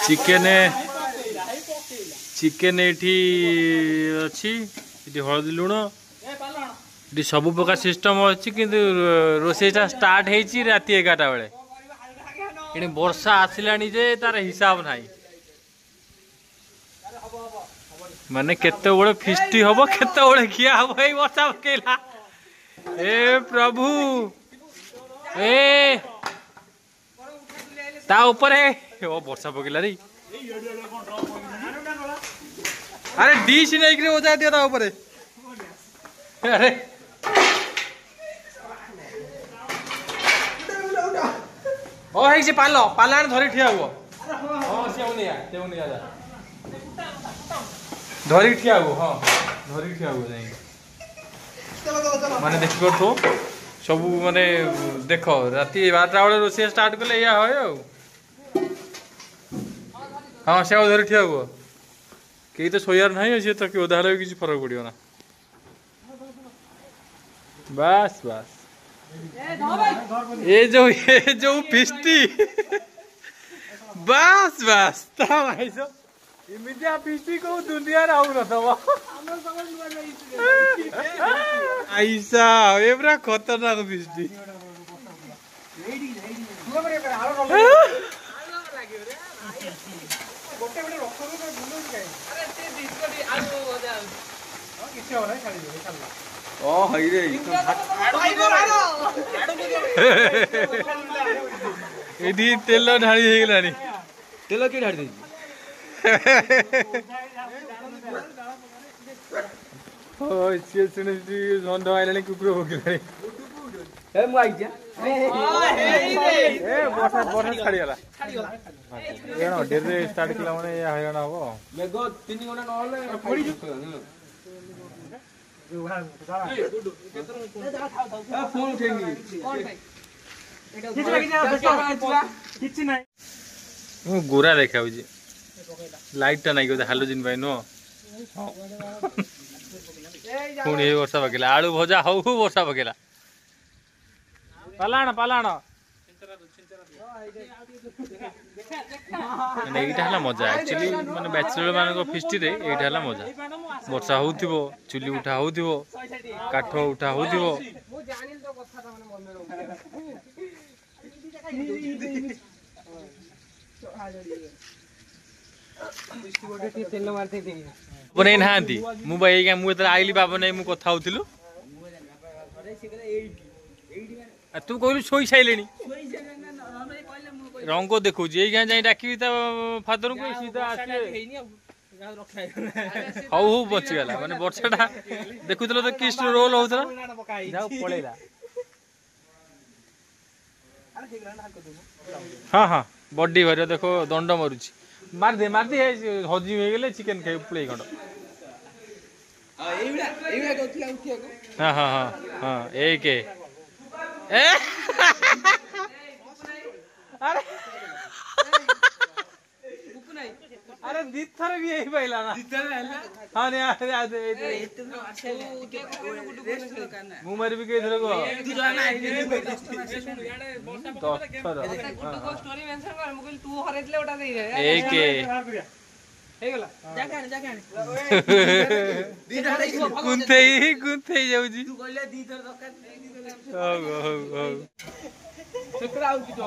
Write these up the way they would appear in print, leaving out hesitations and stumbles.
Chicken chicken एठी अच्छी ये हलदी लुण ये सब प्रकार सिस्टम अच्छी किंतु रोषेईटा स्टार्ट होती राति 11टा बेले ये वर्षा आसला जे तार हिसाब ना माने केते बड़े फिस्टी हम केते बड़े खिया हम ये वर्षा पकेला ए प्रभु ए ता ऊपर है ओ वर्षा पकेला रे अरे डिश नहीं कि हो जाती ता ऊपर अरे ओ है से पालो पाला धरी ठिया हुआ हां से उनिया जा धरी ठिया हुआ हां धरी ठिया हुआ जाई माने देख तो सब माने देखो राति 12टा बेले रोसे स्टार्ट करले या होय हां से धरी ठिया हुआ कई तो सोयार नहीं अच्छे तो कि उधार किसी फरक पड़ो ना बस बस ये जो पिस्टी बस बस इमितिया पिस्टी को दुनिया राउ न तब ऐसा ये पूरा खतरनाक पिस्टी ओ हई रे एडी तेल ढाली हे गेलानी तेल के ढाली देजी ओ से सुने झंड आइलानी कुकुर भोगिलानी ए मु आई जा ए वर्षा छाड़ी गला एनो डेरे स्टार्ट केला माने या हैरान हबो मेगो 3 घंटा न होले पड़ी फोन उठेंगी गोरा देखा लाइट टा नहीं हालोजिन भाई नो पुणी वर्षा पकेला आलू भजा हौ वर्षा पकेला पालाण पालाण এইটা হলা মজা एक्चुअली মানে ব্যাচেলর মানক ফিস্টি রে এইটা হলা মজা বর্ষা হোউথিবো চুলি উঠা হোউথিবো কাঠ উঠা হোউথিবো মু জানিল তো কথাটা মানে মনে रहू बनै नांती मु भाई मु एतरा आइली बाबा नै मु कथा होतिलु तू कहलु सोई साइलेनी रंग देखो ये जाई डाकी फादर को सीधा हौ हौ बची गला माने वर्षाटा देखुतलो तो किस रोल होतला जाओ पळेला हां हां बॉडी भर देखो दंड मारुची मार दे हजी हो गेले चिकन खाइ पुळे खंड एइबा गथला उठिया को हां हां हां हां एक ए अरे अरे दिथर भी यही पहिला ना दिथर हैला हां ने अरे एते मु मारी भी के थरो को तू जाना गुड्डू को स्टोरी मेंशन कर मु कहली तू हरेतले ओटा दे एक हे गेला जाके दीथर गुंथे जाऊ जी तू कहले दीथर दरकार हो सेकरा आउ कि तो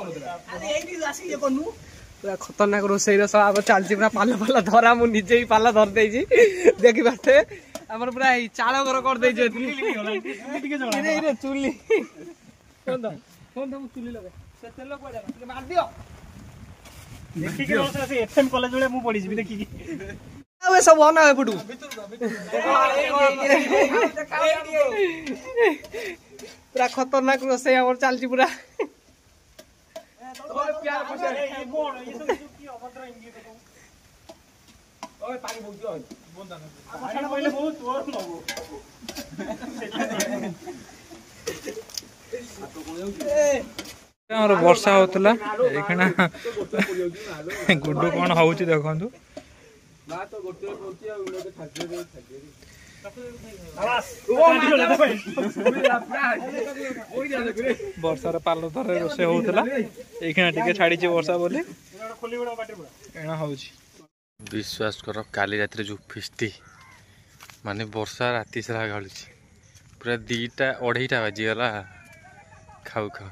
अरे एठी आसी ये कोनु पूरा खतरनाक रोसई रो सब चलची पूरा पाला पाला धरा मु निजे ही पाला धर देई छी देखि बाटे हमर पूरा चाळ घर कर देई छी टिके जळा रे चुली फोन दम चुली लगे से तेल को जा मार दियो देखि के रोस से एफएम कॉलेज वाले मु पड़ी छी देखि की आवे सब होना है फुटू पूरा खतरनाक रोसई हमर चलची पूरा प्यार ये मोड़ ये सब की अभद्र इंगित ओए पानी बहुत होय बोंदा न आछा पहिले बहुत तोर लगो हमर वर्षा होतला एखना गुड्डू कोन होउची देखंतु ना तो गोटे होती आ उले के ठाके ବର୍ଷାର ପାଲ ଥରେ ରୋଷେଇ ହଉଥିଲା ଏଇଖିଣା ଟିକେ ଛାଡିଛି ବର୍ଷା ବୋଲି ଏଣା ହଉଛି। ବିଶ୍ୱାସ କର କାଲି ରାତିରେ ଯୋଉ ଫିଷ୍ଟି ମାନେ ବର୍ଷା ରାତି ସାରା ଗାଳୁଛି ପୁରା 2ଟା 2:30ଟା ବାଜିଗଲା ଖାଉ ଖାଉ।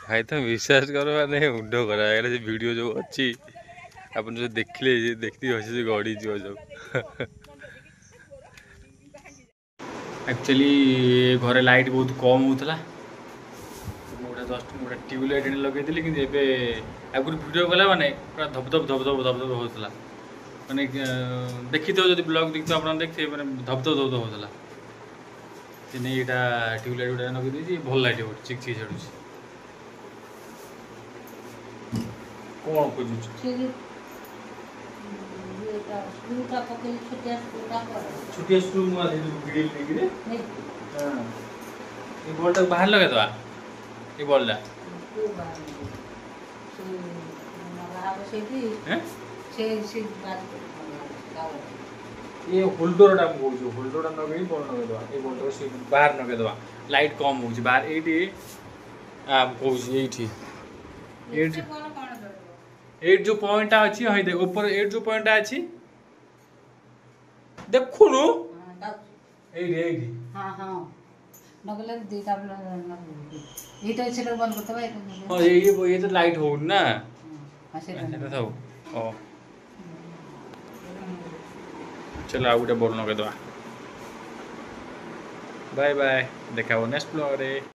ଭାଇ ତ ବିଶ୍ୱାସ କର ମାନେ ମୁଣ୍ଡ ଖରାପ ହେଇଗଲା। ସେ ଭିଡ଼ିଓ ଯୋଉ ଅଛି ଆପଣ ଯୋଉ ଦେଖିଲେ ଦେଖିକି ହସି ଗଡ଼ିଯିବ ସବୁ। एक्चुअली घरे लाइट बहुत कम होता गोटे जस्ट गोटे ट्यूबलाइट लगे कि आगुरी भिड गला माने पूरा धपधप धपधप धपधप होता माने देखी तो जो ब्लॉग देखते आप देखते मैंने धपधप धपधप होता नहीं यहाँ ट्यूबलाइट गुटा लगे भल लाइट गोटे चिक चिक छाड़ू कौन खोजु छोटिया स्क्रू बॉल टाक बाहर लगे दवा ये बॉल ला ये होल्डर टा कहूँ होल्डर टा नगे बॉल नगे दवा ये बॉल से बाहर नगे दवा लाइट कम हो बाहर ये कहूँ ये जो पॉइंट अच्छी हाँ देख ऊपर ये जो पॉइंट अच्छी देखुनु हां हां नगले दीटा ये तो इसे बंद करते भाई हां ये तो लाइट हो ना हां से था ओ चलो आ गोटे बोल नगे दवा बाय बाय देखा नेक्स्ट ब्लॉग रे।